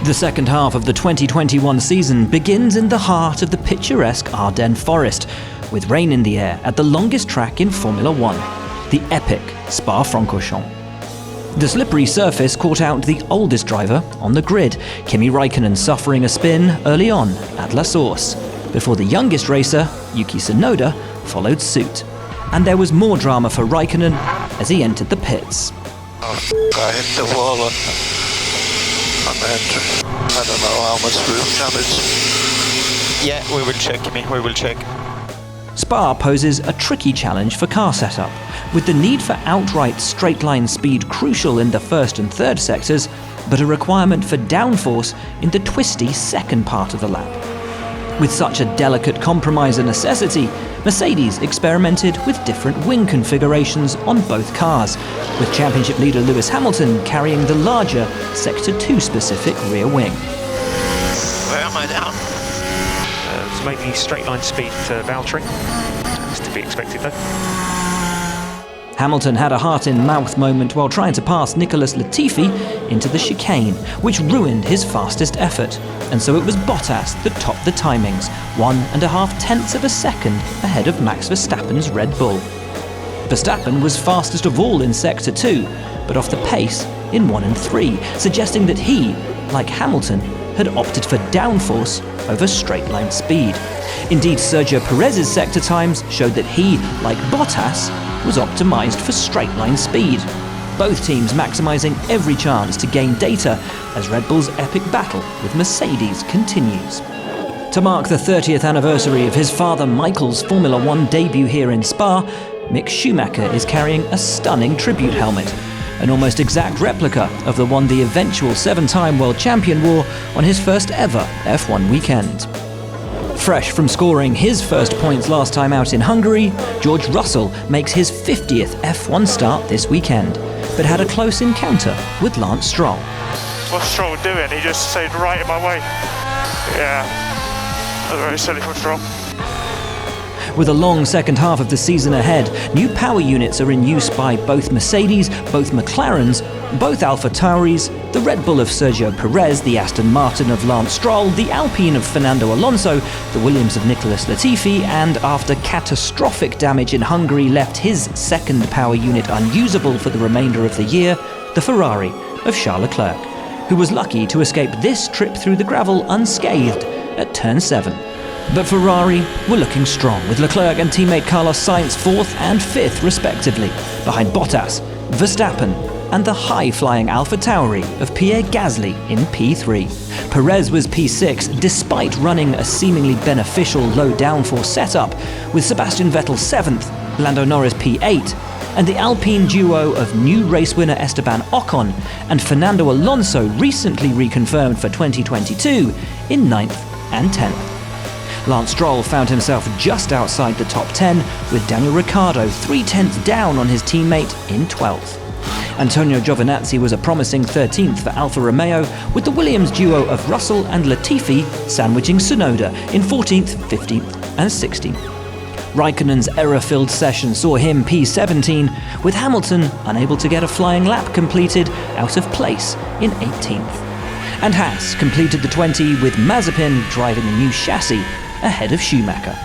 The second half of the 2021 season begins in the heart of the picturesque Ardennes forest, with rain in the air at the longest track in Formula 1, the epic Spa-Francorchamps. The slippery surface caught out the oldest driver on the grid, Kimi Räikkönen, suffering a spin early on at La Source, before the youngest racer, Yuki Tsunoda, followed suit. And there was more drama for Räikkönen as he entered the pits. I hit the wall on the entry. I don't know how much roof damage. Yeah, we will check, Kimi, we will check. Spa poses a tricky challenge for car setup, with the need for outright straight-line speed crucial in the first and third sectors, but a requirement for downforce in the twisty second part of the lap. With such a delicate compromise a necessity, Mercedes experimented with different wing configurations on both cars, with championship leader Lewis Hamilton carrying the larger Sector 2 specific rear wing. Where am I down? It's mainly straight line speed for Valtteri. It's to be expected though. Hamilton had a heart-in-mouth moment while trying to pass Nicholas Latifi into the chicane, which ruined his fastest effort. And so it was Bottas that topped the timings, 1.5 tenths of a second ahead of Max Verstappen's Red Bull. Verstappen was fastest of all in Sector 2, but off the pace in 1 and 3, suggesting that he, like Hamilton, had opted for downforce over straight-line speed. Indeed, Sergio Perez's sector times showed that he, like Bottas, was optimised for straight-line speed. Both teams maximising every chance to gain data as Red Bull's epic battle with Mercedes continues. To mark the 30th anniversary of his father Michael's Formula 1 debut here in Spa, Mick Schumacher is carrying a stunning tribute helmet, an almost exact replica of the one the eventual 7-time world champion wore on his first ever F1 weekend. Fresh from scoring his first points last time out in Hungary, George Russell makes his 50th F1 start this weekend, but had a close encounter with Lance Stroll. What's Stroll doing? He just stayed right in my way. Yeah, that was very silly from Stroll. With a long second half of the season ahead, new power units are in use by both Mercedes, both McLarens, both AlphaTauris, the Red Bull of Sergio Perez, the Aston Martin of Lance Stroll, the Alpine of Fernando Alonso, the Williams of Nicholas Latifi, and after catastrophic damage in Hungary left his second power unit unusable for the remainder of the year, the Ferrari of Charles Leclerc, who was lucky to escape this trip through the gravel unscathed at turn 7. But Ferrari were looking strong, with Leclerc and teammate Carlos Sainz 4th and 5th respectively, behind Bottas, Verstappen, and the high-flying AlphaTauri of Pierre Gasly in P3. Perez was P6 despite running a seemingly beneficial low downforce setup, with Sebastian Vettel 7th, Lando Norris P8, and the Alpine duo of new race winner Esteban Ocon and Fernando Alonso, recently reconfirmed for 2022, in 9th and 10th. Lance Stroll found himself just outside the top 10, with Daniel Ricciardo 3/10 down on his teammate in 12th. Antonio Giovinazzi was a promising 13th for Alfa Romeo, with the Williams duo of Russell and Latifi sandwiching Tsunoda in 14th, 15th and 16th. Raikkonen's error-filled session saw him P17, with Hamilton unable to get a flying lap completed, out of place in 18th. And Haas completed the 20 with Mazepin driving a new chassis ahead of Schumacher.